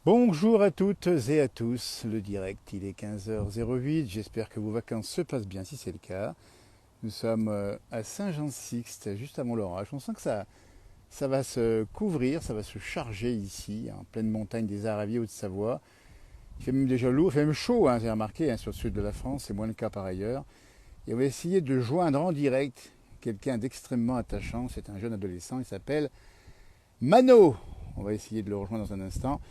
Bonjour à toutes et à tous, le direct il est 15h08, j'espère que vos vacances se passent bien si c'est le cas. Nous sommes à Saint-Jean-de-Sixte, juste avant l'orage. On sent que ça va se couvrir, ça va se charger ici, en pleine montagne des Aravis, Haute-Savoie. Il fait même déjà lourd, il fait même chaud, hein, j'ai remarqué, hein, sur le sud de la France, c'est moins le cas par ailleurs. Et on va essayer de joindre en direct quelqu'un d'extrêmement attachant, c'est un jeune adolescent, il s'appelle Mano. On va essayer de le rejoindre dans un instant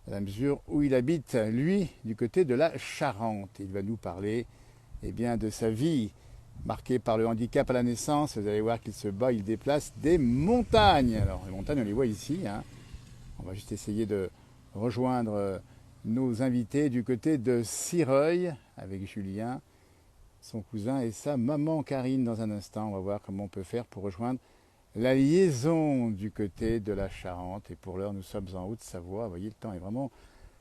à la mesure où il habite, lui, du côté de la Charente. Il va nous parler bien, de sa vie marquée par le handicap à la naissance. Vous allez voir qu'il se bat, il déplace des montagnes. Alors, les montagnes, on les voit ici, hein. On va juste essayer de rejoindre nos invités du côté de Sireuil avec Julien, son cousin et sa maman Karine dans un instant. On va voir comment on peut faire pour rejoindre la liaison du côté de la Charente. Et pour l'heure, nous sommes en Haute-Savoie. Vous voyez, le temps est vraiment,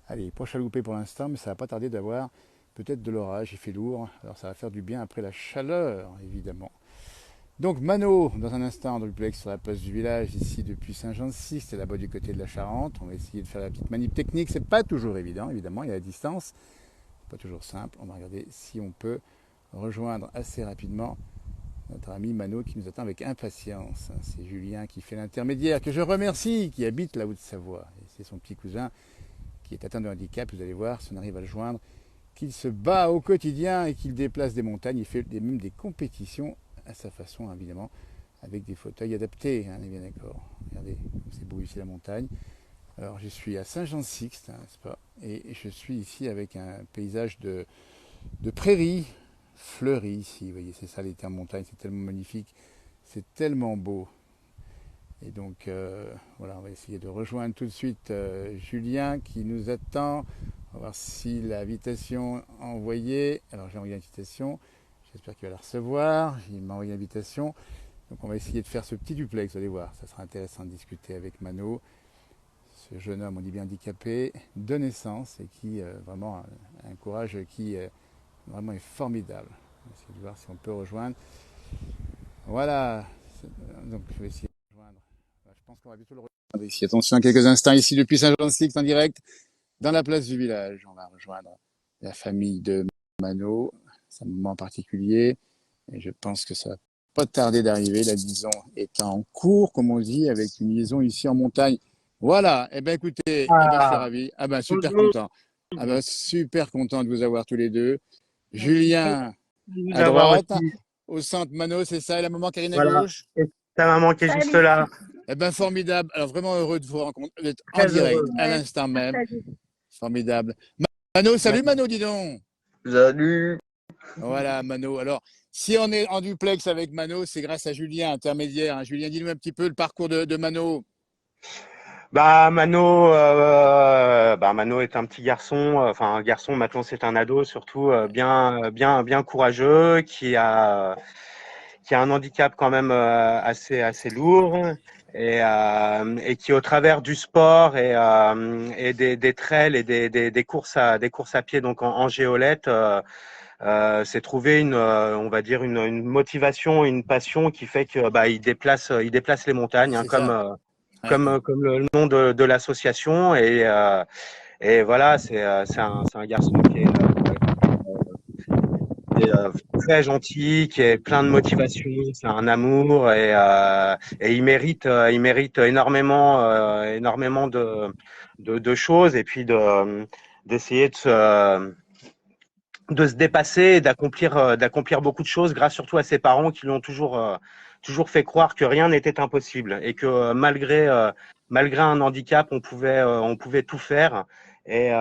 allez, pas chaloupé pour l'instant, mais ça va pas tarder d'avoir peut-être de l'orage. Il fait lourd, alors ça va faire du bien après la chaleur, évidemment. Donc Mano, dans un instant, dans le duplex sur la place du village, ici depuis Saint-Jean-de-Six, c'est là-bas du côté de la Charente. On va essayer de faire la petite manip technique. C'est pas toujours évident, évidemment, il y a la distance. Pas toujours simple. On va regarder si on peut rejoindre assez rapidement notre ami Mano qui nous attend avec impatience. C'est Julien qui fait l'intermédiaire, que je remercie, qui habite la Haute-Savoie. Et c'est son petit cousin qui est atteint de handicap. Vous allez voir, si on arrive à le joindre, qu'il se bat au quotidien et qu'il déplace des montagnes. Il fait même des compétitions à sa façon, évidemment, avec des fauteuils adaptés. Hein, on est bien d'accord. Regardez, c'est beau ici la montagne. Alors, je suis à Saint-Jean-de-Sixte, hein, n'est-ce pas? Et je suis ici avec un paysage de prairies fleuries ici. Vous voyez, c'est ça l'été en montagne, c'est tellement magnifique, c'est tellement beau. Et donc, voilà, on va essayer de rejoindre tout de suite Julien qui nous attend. On va voir si l'invitation envoyée. Alors, j'ai envoyé l'invitation. J'espère qu'il va la recevoir. Il m'a envoyé l'invitation. Donc, on va essayer de faire ce petit duplex. Vous allez voir, ça sera intéressant de discuter avec Mano, ce jeune homme, on dit bien handicapé, de naissance et qui vraiment a un courage qui vraiment est formidable. On va essayer de voir si on peut rejoindre. Voilà. Donc, je vais essayer de rejoindre. Je pense qu'on va bientôt le rejoindre ici. Attention, quelques instants ici depuis Saint-Jean-de-Sixte en direct dans la place du village. On va rejoindre la famille de Mano. C'est un moment particulier et je pense que ça va pas tarder d'arriver. La liaison est en cours, comme on dit, avec une liaison ici en montagne. Voilà. Eh ben écoutez, eh ben je suis Ah, ravi. Ah ben super bonjour, content. Ah ben super content de vous avoir tous les deux. Julien de vous à avoir droite, aussi. au centre Mano, c'est ça, et la maman Karine à Voilà. gauche. Et ta maman qui est juste Salut. là, Eh ben formidable. Alors vraiment heureux de vous rencontrer, d'être en très direct heureux. à Ouais, l'instant même. partagé. Formidable. Mano, salut Ouais. Mano, dis donc. Salut. Voilà Mano. Alors si on est en duplex avec Mano, c'est grâce à Julien, intermédiaire, hein. Julien, dis-nous un petit peu le parcours de Mano. Mano est un petit garçon, enfin un garçon, maintenant c'est un ado surtout, bien courageux, qui a un handicap quand même assez lourd et qui, au travers du sport et des trails et des courses à pied donc en géolette, s'est trouvé on va dire une motivation, une passion qui fait que il déplace les montagnes, hein, C'est ça. Ouais. comme le nom de l'association et voilà, c'est un garçon qui est très gentil, qui est plein de motivation, c'est un amour et il mérite énormément de choses et puis d'essayer de se dépasser et d'accomplir beaucoup de choses grâce surtout à ses parents qui lui ont toujours fait croire que rien n'était impossible et que malgré un handicap, on pouvait tout faire et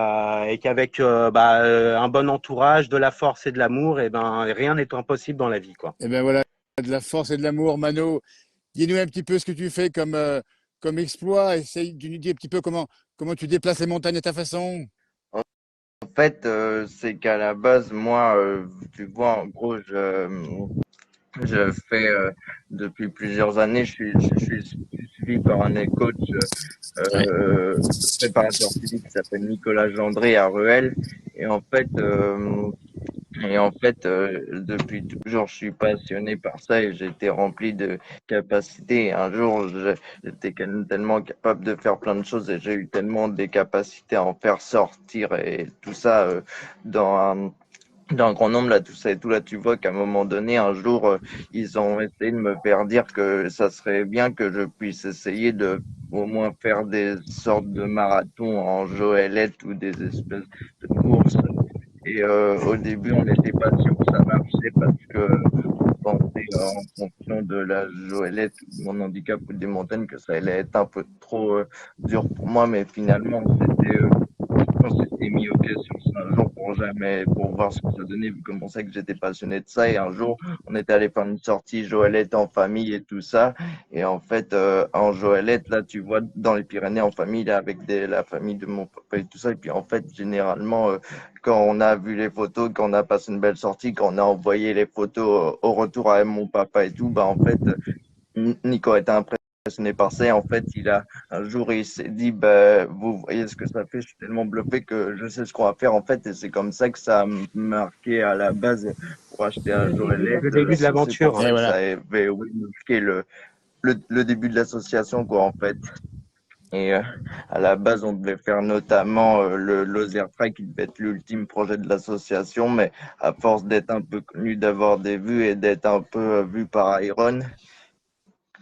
qu'avec un bon entourage, de la force et de l'amour, et ben rien n'est impossible dans la vie, quoi. Et ben voilà, de la force et de l'amour, Mano. Dis-nous un petit peu ce que tu fais comme exploit. Essaye de nous dire un petit peu comment tu déplaces les montagnes à ta façon. En fait, c'est qu'à la base, moi, tu vois, en gros, je fais depuis plusieurs années, je suis suivi par un coach Ouais. préparateur physique qui s'appelle Nicolas Gendré à Ruel. Et en fait, Et en fait, depuis toujours, je suis passionné par ça et j'ai été rempli de capacités. Et un jour, j'étais tellement capable de faire plein de choses et j'ai eu tellement des capacités à en faire sortir et tout ça dans dans un grand nombre, là, tout ça et tout, là, tu vois qu'à un moment donné, un jour, ils ont essayé de me faire dire que ça serait bien que je puisse essayer de au moins faire des sortes de marathons en joëlette ou des espèces de courses. Et au début, on n'était pas sûr que ça marchait parce que on pensait en fonction de la joëlette, de mon handicap ou des montagnes, que ça allait être un peu trop dur pour moi, mais finalement, on s'était mis au pied sur ça un jour pour jamais, pour voir ce que ça donnait, vu qu'on sait que j'étais passionné de ça. Et un jour, on était allé faire une sortie Joëlette en famille et tout ça. Et en fait, en Joëlette, là, tu vois, dans les Pyrénées en famille, là, avec la famille de mon papa et tout ça. Et puis, en fait, généralement, quand on a vu les photos, quand on a passé une belle sortie, quand on a envoyé les photos au retour à mon papa et tout, bah, en fait, Nico était impressionné par ça. En fait, un jour, il s'est dit, bah, vous voyez ce que ça fait, je suis tellement bluffé que je sais ce qu'on va faire, en fait. Et c'est comme ça que ça a marqué à la base pour acheter un Joëlette. Le début de C'est pour l'aventure. ça Et que voilà. ça avait oui, marqué le début de l'association, quoi, en fait. Et à la base, on devait faire notamment le Lozère Trail qui devait être l'ultime projet de l'association, mais à force d'être un peu connu, d'avoir des vues et d'être un peu vu par Iron,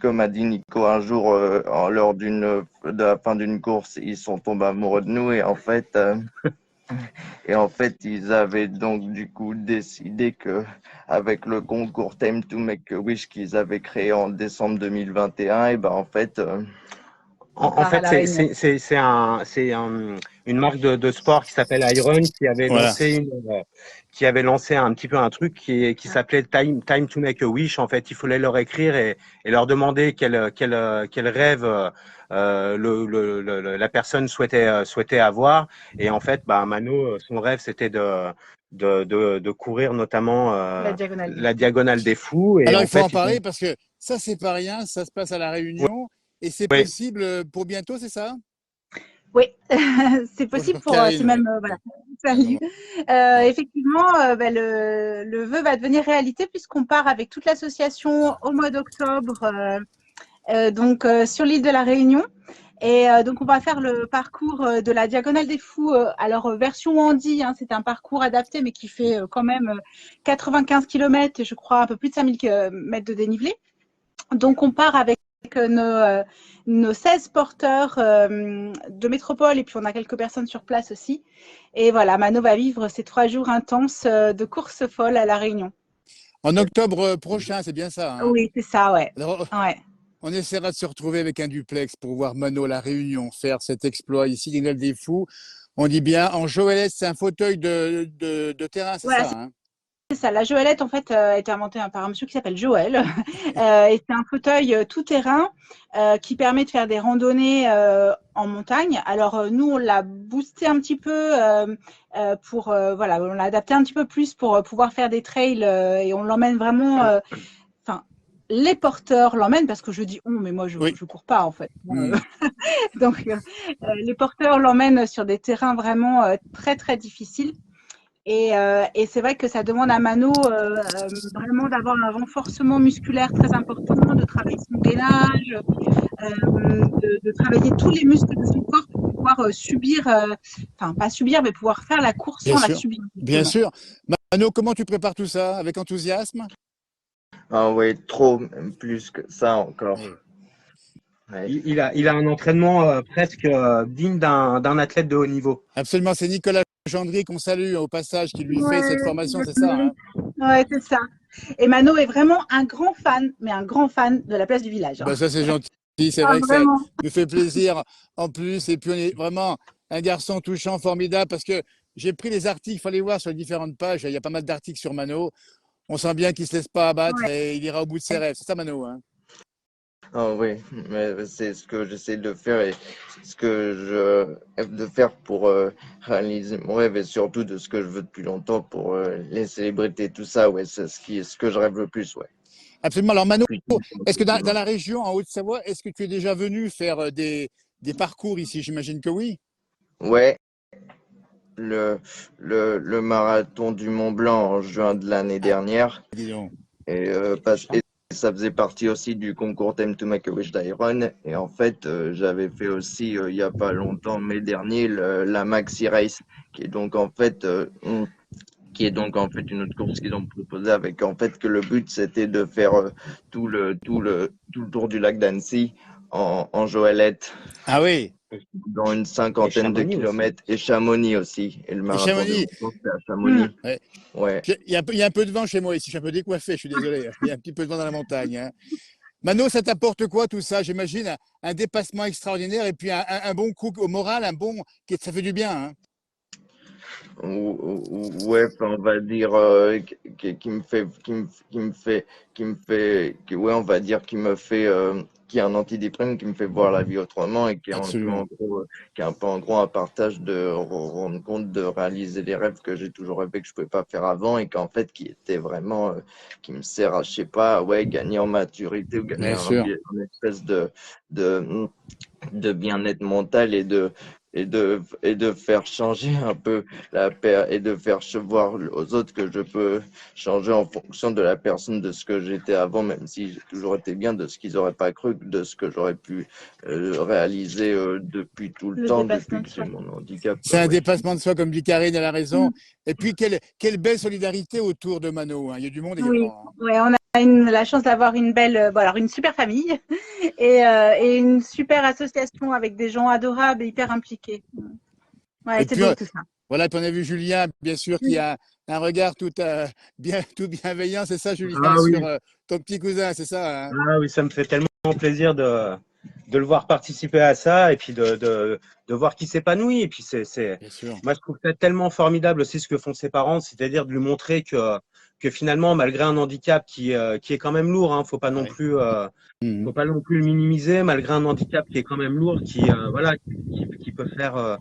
comme a dit Nico un jour, lors de la fin d'une course, ils sont tombés amoureux de nous et en fait, ils avaient donc du coup décidé que avec le concours Time to Make a Wish qu'ils avaient créé en décembre 2021, et ben en fait, On En part à fait, La Réunion. une marque de sport qui s'appelle Iron Voilà. qui avait lancé un petit peu un truc qui s'appelait Time to Make a Wish. En fait, il fallait leur écrire et leur demander quel rêve la personne souhaitait avoir. Et en fait, bah, Mano, son rêve, c'était de courir notamment La diagonale des la fous. diagonale des fous. Et Alors, en il faut en fait, ils ont parler parce que ça, c'est pas rien. Ça se passe à La Réunion et c'est ouais, possible pour bientôt, c'est ça? Oui, c'est possible Bonjour pour, Karine, c'est ouais. même, voilà. Salut. Pardon. Effectivement, le vœu va devenir réalité puisqu'on part avec toute l'association au mois d'octobre, donc sur l'île de la Réunion. Et donc, on va faire le parcours de la Diagonale des Fous. Alors, version handi, hein, c'est un parcours adapté, mais qui fait quand même 95 km et je crois un peu plus de 5000 mètres de dénivelé. Donc, on part avec nos 16 porteurs de métropole et puis on a quelques personnes sur place aussi. Et voilà, Mano va vivre ces 3 jours intenses de course folle à La Réunion. En octobre prochain, c'est bien ça, hein? Oui, c'est ça, ouais. Alors, Ouais. on essaiera de se retrouver avec un duplex pour voir Mano La Réunion faire cet exploit ici, l'Ignal des Fous. On dit bien, en Joëlès, c'est un fauteuil de terrain, c'est Voilà, ça, hein? c'est ça. La Joëlette, en fait, a été inventée par un monsieur qui s'appelle Joël. Et c'est un fauteuil tout terrain qui permet de faire des randonnées en montagne. Alors, nous, on l'a boosté un petit peu pour, voilà, on l'a adapté un petit peu plus pour pouvoir faire des trails et on l'emmène vraiment, enfin, les porteurs l'emmènent parce que je dis on, mais moi, je Oui. cours pas, en fait. Hmm. Donc, les porteurs l'emmènent sur des terrains vraiment très, très difficiles. Et c'est vrai que ça demande à Mano vraiment d'avoir un renforcement musculaire très important, de travailler son gainage, de travailler tous les muscles de son corps pour pouvoir subir, enfin pas subir, mais pouvoir faire la course Bien sans la sûr, subir. bien Justement. sûr. Mano, comment tu prépares tout ça? Avec enthousiasme? ah ouais, trop, même plus que ça encore. Oui. Ouais. Il a un entraînement presque digne d'un athlète de haut niveau. Absolument, c'est Nicolas Gendry qu'on salue au passage qui lui fait cette Ouais, formation, c'est ça, hein? ouais, c'est ça. Et Mano est vraiment un grand fan, mais un grand fan de la place du village. Ben, ça, c'est gentil. C'est Ah, vrai que ça vraiment. nous fait plaisir en plus. Et puis, on est vraiment un garçon touchant, formidable, parce que j'ai pris les articles, il fallait voir sur les différentes pages. Il y a pas mal d'articles sur Mano. On sent bien qu'il ne se laisse pas abattre Ouais. et il ira au bout de ses rêves. C'est ça, Mano, hein? Ah oui, mais c'est ce que j'essaie de faire et c'est ce que je rêve de faire pour réaliser mon rêve et surtout de ce que je veux depuis longtemps pour les célébrités, tout ça, ouais, c'est ce que je rêve le plus, ouais. Absolument. Alors, Mano, Puis, est-ce que dans la région, en Haute-Savoie, est-ce que tu es déjà venu faire des parcours ici? J'imagine que oui. ouais, le marathon du Mont Blanc en juin de l'année Ah, dernière. dis donc. Et ça faisait partie aussi du concours Time to Make a Wish d'Iron. Et en fait, j'avais fait aussi, il n'y a pas longtemps, mai dernier, la Maxi Race, qui est donc en fait, une autre course qu'ils ont proposée avec en fait que le but c'était de faire tout le tour du lac d'Annecy en Joëlette Ah oui, dans une Et cinquantaine de Chamonix aussi. kilomètres et Chamonix aussi. Et le et marathon du Chamonix. Mont Blanc, c'était à Hmm. Chamonix. Ouais. Ouais. Il y a un peu de vent chez moi ici, je suis un peu décoiffé, je suis désolé. Il y a un petit peu de vent dans la montagne, hein. Mano, ça t'apporte quoi tout ça? J'imagine un dépassement extraordinaire et puis un bon coup au moral, ça fait du bien, hein. Ouais, enfin, on va dire qui me fait, ouais, on va dire qui me fait, qui est un antidéprime, qui me fait voir la vie autrement et qui est un peu en Absolument. gros, un partage de rendre compte de réaliser les rêves que j'ai toujours rêvé que je pouvais pas faire avant et qu'en fait qui était vraiment, qui me sert à, je sais pas, ouais, gagner en maturité ou gagner Bien sûr. une espèce de de bien-être mental et de faire changer un peu la paix et de faire voir aux autres que je peux changer en fonction de la personne de ce que j'étais avant, même si j'ai toujours été bien, de ce qu'ils n'auraient pas cru, de ce que j'aurais pu réaliser depuis tout le Le temps, dépassement depuis de que j'ai soi. mon handicap, C'est quoi, un ouais. dépassement de soi, comme dit Karine, elle a raison. Hmm. Et puis, quelle belle solidarité autour de Mano, hein. Il y a du monde Oui, également, hein. ouais, on a la chance d'avoir une belle, bon, alors une super famille et une super association avec des gens adorables et hyper impliqués. Ouais, Et c'est puis, beau tout ça. voilà, puis on a vu Julien, bien sûr, qui Oui, a un regard tout bienveillant, c'est ça, Julien, Ah sur oui, ton petit cousin, c'est ça, hein. ah oui, ça me fait tellement plaisir de le voir participer à ça et puis de voir qu'il s'épanouit. Et puis Bien sûr. moi, je trouve ça tellement formidable aussi ce que font ses parents, c'est-à-dire de lui montrer que finalement, malgré un handicap qui est quand même lourd, hein, Ouais. faut Mhm. pas non plus le minimiser, malgré un handicap qui est quand même lourd, voilà, qui peut faire,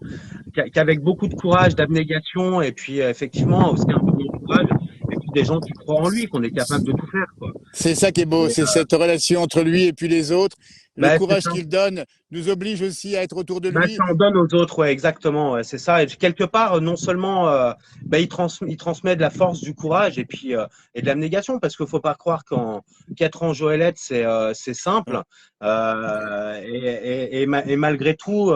qu'avec beaucoup de courage, d'abnégation et puis effectivement aussi un peu d'entourage et puis des gens qui croient en lui, qu'on est capable de tout faire, quoi. C'est ça qui est beau, Et, c'est cette relation entre lui et puis les autres. Le bah, c'est courage ça. qu'il donne nous oblige aussi à être autour de Bah, lui. ça en donne aux autres, ouais, exactement, ouais, c'est ça. Et quelque part, non seulement, il transmet de la force, du courage et de l'abnégation, parce qu'il faut pas croire qu'être en Joëlette, c'est simple. Et malgré tout,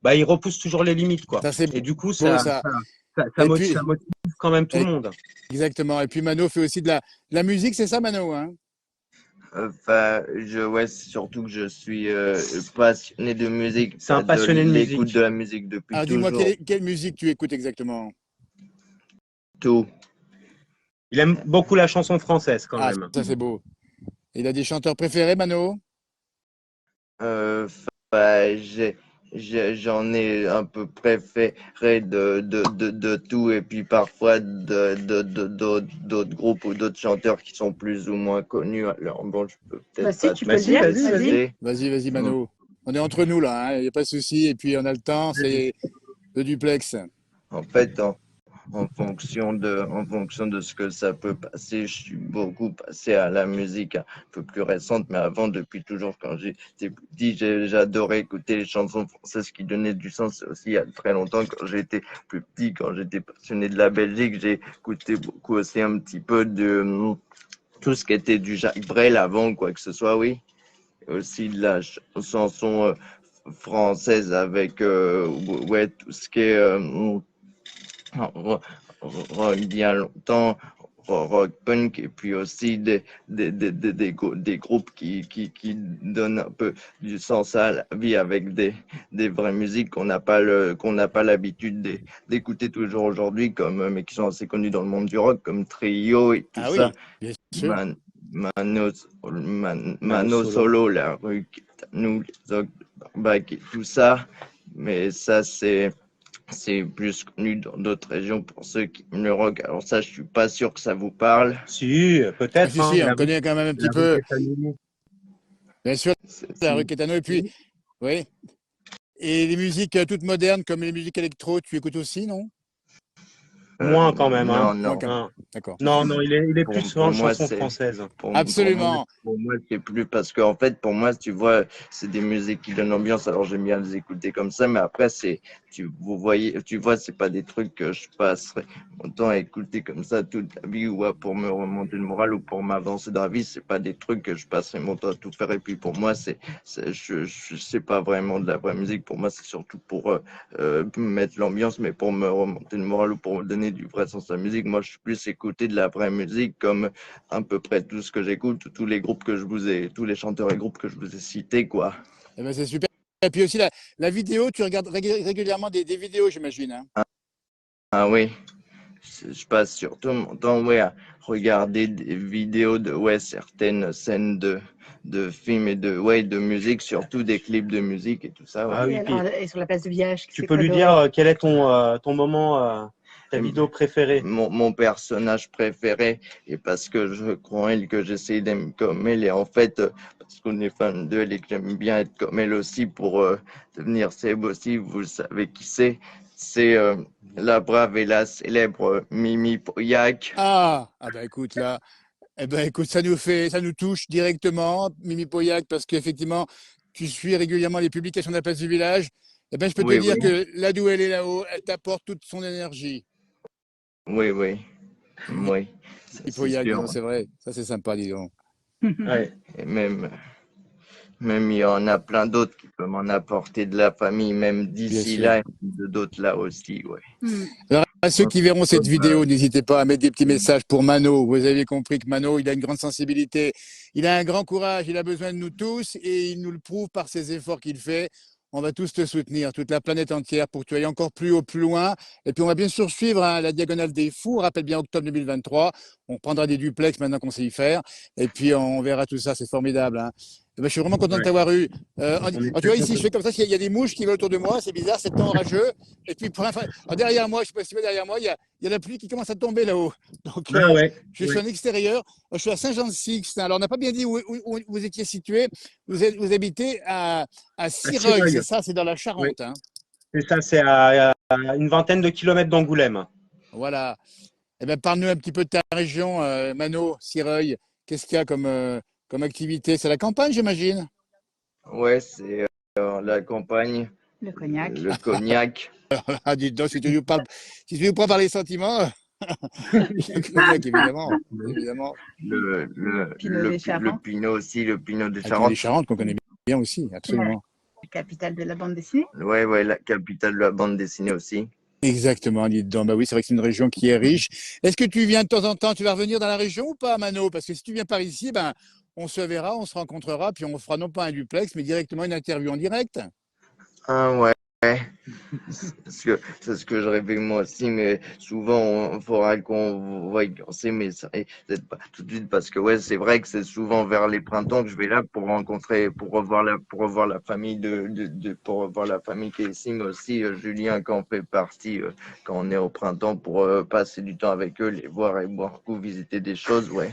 il repousse toujours les limites, quoi. Ça, c'est Et du coup, beau, ça. Et ça puis, motive quand même tout le monde. exactement. Et puis, Mano fait aussi de la musique, c'est ça, Mano, hein? Enfin, ouais, c'est surtout que je suis passionné de musique, C'est un de passionné de l'écoute de musique. la musique depuis Alors, dis-moi, toujours. quelle musique tu écoutes exactement? Tout. Il aime beaucoup la chanson française, quand Ah, même. ça, c'est beau. Il a des chanteurs préférés, Mano? Euh, j'en ai un peu préféré de tout et puis parfois d'autres groupes ou d'autres chanteurs qui sont plus ou moins connus. Alors bon, je peux bah peut-être si, pas tu tout peux le Vas-y, dire, vas-y, vas-y. vas-y. citer. Vas-y, Mm. Mano. On est entre nous, là, hein. Il n'y a pas de souci. Et puis, on a le temps, c'est le duplex. En fait, en fonction de ce que ça peut passer, je suis beaucoup passé à la musique un peu plus récente, mais avant, depuis toujours, quand j'étais petit, j'adorais écouter les chansons françaises qui donnaient du sens. C'est aussi il y a très longtemps, quand j'étais plus petit, quand j'étais passionné de la Belgique, j'ai écouté beaucoup aussi un petit peu de tout ce qui était du Jacques Brel avant, quoi que ce soit, oui. Et aussi de la chanson française avec ouais, tout ce qui est rock bien longtemps, rock punk, et puis aussi des groupes qui donnent un peu du sens à la vie avec des vraies musiques qu'on n'a pas l'habitude d'écouter toujours aujourd'hui, mais qui sont assez connus dans le monde du rock, comme Trio et tout Ah ça. oui, bien sûr. Man, Mano, Mano Mano Solo. Solo, La Rue, qui est à nous, les Ogres Barbac et tout ça. Mais ça, c'est plus connu dans d'autres régions pour ceux qui aiment le rock. Alors ça, je suis pas sûr que ça vous parle. Si, Ah, peut-être, si, hein, si, on connaît quand même un petit la rue peu, Castanigny. bien sûr, la rue Si. Quétano. Et puis, oui. Et les musiques toutes modernes, comme les musiques électro, tu écoutes aussi, non? Moins quand même, hein. Non, non. Ok, Hein. d'accord. Non, non, il est Pour, plus pour en moi, chanson c'est française. Absolument. pour moi, c'est plus parce qu'en fait, pour moi, tu vois, c'est des musiques qui donnent l'ambiance. Alors j'aime bien les écouter comme ça, mais après, tu vois, c'est pas des trucs que je passerai mon temps à écouter comme ça toute la vie ou pour me remonter le moral ou pour m'avancer dans la vie. C'est pas des trucs que je passerai mon temps à tout faire. Et puis pour moi, c'est pas vraiment de la vraie musique. Pour moi, c'est surtout pour mettre l'ambiance, mais pour me remonter le moral ou pour me donner du vrai sens à la musique. Moi, je suis plus écouter de la vraie musique comme à peu près tout ce que j'écoute, tous les groupes que tous les chanteurs et groupes que je vous ai cités, quoi. Eh ben, c'est super. Et puis aussi la vidéo, tu regardes régulièrement des vidéos, j'imagine. Hein. Ah oui, je passe surtout mon temps, ouais, à regarder des vidéos de, ouais, certaines scènes de films et de musique, surtout des clips de musique et tout ça, ouais. Ah oui, puis Et sur la place de Village, tu peux lui dire quel est ton moment, ta vidéo préférée. Mon personnage préféré, et parce que je crois elle que j'essaie d'aimer comme elle, et en fait, parce qu'on est fan d'elle et que j'aime bien être comme elle aussi pour devenir célèbre aussi, vous savez qui c'est la brave et la célèbre Mimi Poyac. Ah ben écoute, là, eh ben écoute, ça nous touche directement, Mimi Poyac, parce qu'effectivement, tu suis régulièrement les publications de la place du village. Eh ben, je peux te Oui, dire oui, que là d'où elle est là-haut, elle t'apporte toute son énergie. oui, oui, oui, ça Mimi c'est Poyac, sûr. non, c'est vrai. Ça, c'est sympa, dis donc. Ouais. Et même il y en a plein d'autres qui peuvent m'en apporter de la famille, même Bien d'ici sûr. là, et d'autres là aussi, ouais. Alors, à ceux qui verront cette vidéo, n'hésitez pas à mettre des petits messages pour Mano. Vous avez compris que Mano, il a une grande sensibilité, il a un grand courage, il a besoin de nous tous et il nous le prouve par ses efforts qu'il fait. On va tous te soutenir, toute la planète entière, pour que tu ailles encore plus haut, plus loin. Et puis, on va bien sûr suivre hein, la Diagonale des Fous. On rappelle bien octobre 2023. On prendra des duplex maintenant qu'on sait y faire. Et puis, on verra tout ça. C'est formidable. Hein. Eh ben, je suis vraiment content de Ouais. t'avoir eu. On est Tu très vois, ici, je contents. fais comme ça. Il y a des mouches qui volent autour de moi. C'est bizarre, c'est temps orageux. Et puis, derrière moi, je ne sais pas si tu vois derrière moi, il y a la pluie qui commence à tomber là-haut. Donc, Ah ouais. je suis en extérieur. Je suis à Saint-Jean-de-Sixte. Alors, on n'a pas bien dit où vous étiez situé. Vous habitez à À Cireuil, Sireuil. c'est ça, c'est dans la Oui. Charente. Hein. C'est ça, c'est à une vingtaine de kilomètres d'Angoulême. Voilà. Eh ben, parle-nous un petit peu de ta région, Mano, Cireuil. Qu'est-ce qu'il y a comme activité? C'est la campagne, j'imagine. Ouais, c'est la campagne, Le cognac. le cognac, Ah, dis donc, si tu nous prends par les sentiments, le cognac, évidemment. Évidemment. Pinot des le Charentes. pinot aussi, le pinot de Et puis les Charente. Charentes qu'on connaît bien aussi, absolument. La capitale de la bande dessinée. Ouais, ouais, la capitale de la bande dessinée aussi. Exactement, dis donc. Bah oui, c'est vrai que c'est une région qui est riche. Est-ce que tu viens de temps en temps, tu vas revenir dans la région ou pas, Mano? Parce que si tu viens par ici, ben, on se verra, on se rencontrera, puis on fera non pas un duplex, mais directement une interview en direct. Ah ouais, c'est ce que je rêvais moi aussi, mais souvent il faudra qu'on voie quand c'est, mais ça peut-être pas tout de suite parce que ouais, c'est vrai que c'est souvent vers les printemps que je vais là pour rencontrer, pour revoir la famille pour revoir la famille qui est ici, mais aussi Julien quand on fait partie, quand on est au printemps pour passer du temps avec eux, les voir et boire un coup, visiter des choses, ouais.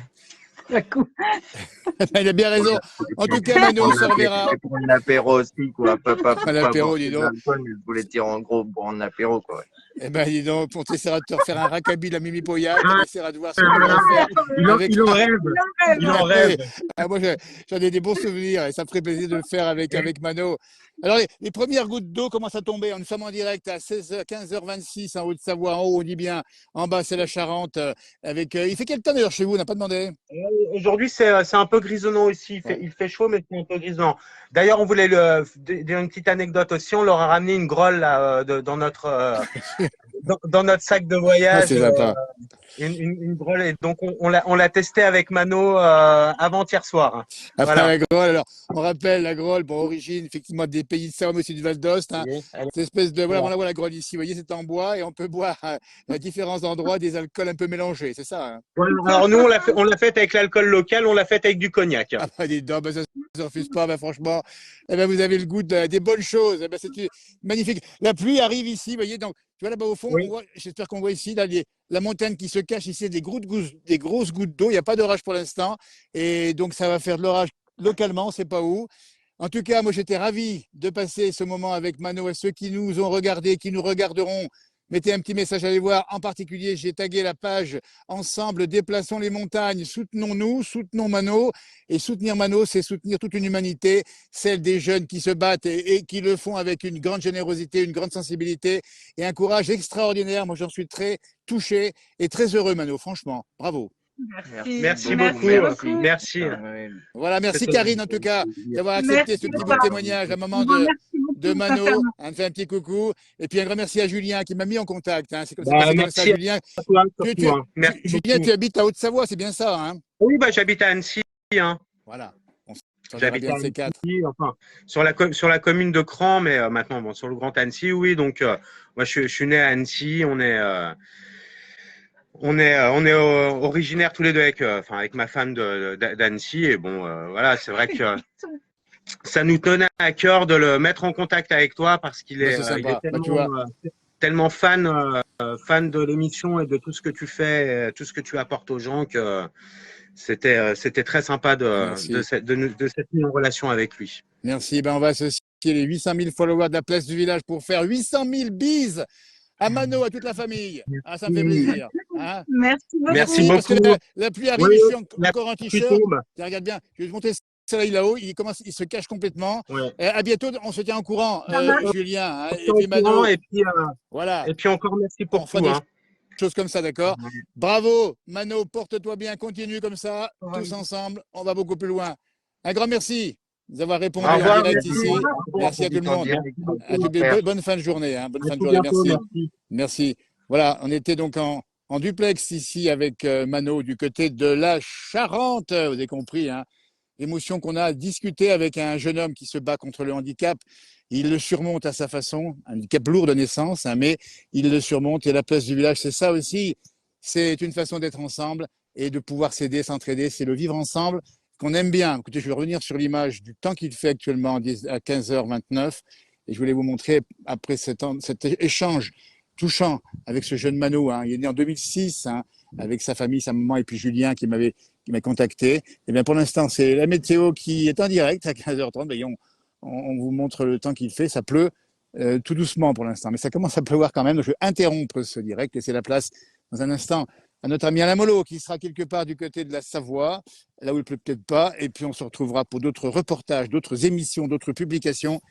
Il a bien raison. En tout cas, Mano, on se reverra. Pour un apéro aussi, quoi. À Pas boire l'apéro, que dis de donc. l'alcool, mais je voulais dire en gros pour un apéro, quoi. Ouais. Eh ben, dis donc, on essaiera de te refaire un rackabil à Mimi Poyac. On Ah, essaiera de voir ce qu'on peut refaire avec. il en rêve. Il en rêve. Ah, moi, j'en ai des bons souvenirs et ça me ferait plaisir de le faire avec Mano. Alors, les premières gouttes d'eau commencent à tomber. Nous sommes en direct à 15h26 en Haute-Savoie. En haut, on dit bien. En bas, c'est la Charente. Il fait quel temps d'ailleurs chez vous? On n'a pas demandé. Aujourd'hui, c'est un peu grisonnant aussi. Il fait chaud, mais c'est un peu grisonnant. D'ailleurs, on voulait dire une petite anecdote aussi. On leur a ramené une grolle là, dans notre sac de Ah, voyage. c'est sympa. Une grolle. Et donc, on l'a testé avec Mano avant-hier soir. Après Voilà. la Grolle, alors, on rappelle la Grolle, bon, origine effectivement des pays de Savoie, mais aussi du Val d'Ost. Hein. Cette espèce de. Voilà, on la voit la Grolle ici. Vous voyez, c'est en bois et on peut boire à différents endroits des alcools un peu mélangés. C'est ça. Hein. Alors, nous, on l'a fait avec l'alcool local, on l'a fait avec du cognac. Ah, bah, dis donc, bah, ça ne se refuse pas. Bah, franchement, eh ben, vous avez le goût des bonnes choses. Eh ben, c'est magnifique. La pluie arrive ici. Vous voyez, donc, tu vois là-bas au fond, Oui. j'espère qu'on voit ici là, la montagne qui se cache ici, des grosses gouttes d'eau. Il n'y a pas d'orage pour l'instant. Et donc, ça va faire de l'orage localement, on ne sait pas où. En tout cas, moi, j'étais ravi de passer ce moment avec Mano et ceux qui nous ont regardés, qui nous regarderont. mettez un petit message, allez voir. En particulier, j'ai tagué la page Ensemble, déplaçons les montagnes, soutenons-nous, soutenons Mano. Et soutenir Mano, c'est soutenir toute une humanité, celle des jeunes qui se battent et qui le font avec une grande générosité, une grande sensibilité et un courage extraordinaire. Moi, j'en suis très touché et très heureux, Mano. Franchement, bravo. Merci beaucoup. Merci. Voilà, merci Karine en tout cas d'avoir accepté ce petit bout de témoignage à un moment de Mano. On fait un petit coucou. Et puis un grand merci à Julien qui m'a mis en contact. Hein. C'est comme ça, Julien. Julien, tu habites à Haute-Savoie, c'est bien ça, hein? Oui, j'habite à Annecy. Hein. Voilà. J'habite à Annecy, enfin, sur la commune de Cran, mais maintenant sur le Grand Annecy, oui. Donc moi je suis né à Annecy. On est originaires tous les deux avec ma femme d'Annecy. Et bon, voilà, c'est vrai que ça nous tenait à cœur de le mettre en contact avec toi parce qu'il est, tellement fan de l'émission et de tout ce que tu fais, tout ce que tu apportes aux gens que c'était très sympa de cette mise en relation avec lui. Merci. On va associer les 800 000 followers de la place du village pour faire 800 000 bises à Mano, à toute la famille. Ah, ça me fait plaisir. Hein? Merci beaucoup. Parce que la pluie arrive, je suis encore en t-shirt. Regarde bien, je vais te montrer le soleil là-haut, il se cache complètement. Ouais. À bientôt, on se tient au courant, Julien. Hein, et puis Mano. Voilà. Et puis encore merci pour tout. Choses comme ça, d'accord? Bravo, Mano, porte-toi bien, continue comme ça, tous ensemble, on va beaucoup plus loin. Un grand merci d'avoir répondu en direct ici. Merci à tout le monde. Bonne fin de journée. Hein. Bonne fin de journée. Merci. Voilà, on était donc en duplex ici avec Mano du côté de la Charente. Vous avez compris, hein. L'émotion qu'on a discuté avec un jeune homme qui se bat contre le handicap. Il le surmonte à sa façon, un handicap lourd de naissance, hein, mais il le surmonte. Et la place du village, c'est ça aussi. C'est une façon d'être ensemble et de pouvoir s'aider, s'entraider. C'est le vivre ensemble qu'on aime bien. Écoutez, je vais revenir sur l'image du temps qu'il fait actuellement à 15h29. Et je voulais vous montrer, après cet échange touchant avec ce jeune Mano, hein. Il est né en 2006, hein, avec sa famille, sa maman et puis Julien qui m'a contacté. Et bien pour l'instant, c'est la météo qui est en direct à 15h30. On vous montre le temps qu'il fait. Ça pleut tout doucement pour l'instant, mais ça commence à pleuvoir quand même. Donc je vais interrompre ce direct, laisser la place dans un instant à notre ami Alain Mollo qui sera quelque part du côté de la Savoie, là où il pleut peut-être pas. Et puis on se retrouvera pour d'autres reportages, d'autres émissions, d'autres publications.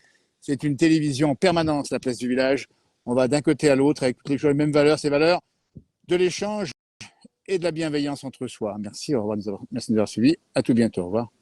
C'est une télévision en permanence, la place du village. On va d'un côté à l'autre avec toutes les mêmes valeurs, ces valeurs de l'échange et de la bienveillance entre soi. Merci, au revoir, merci de nous avoir suivis. À tout bientôt, au revoir.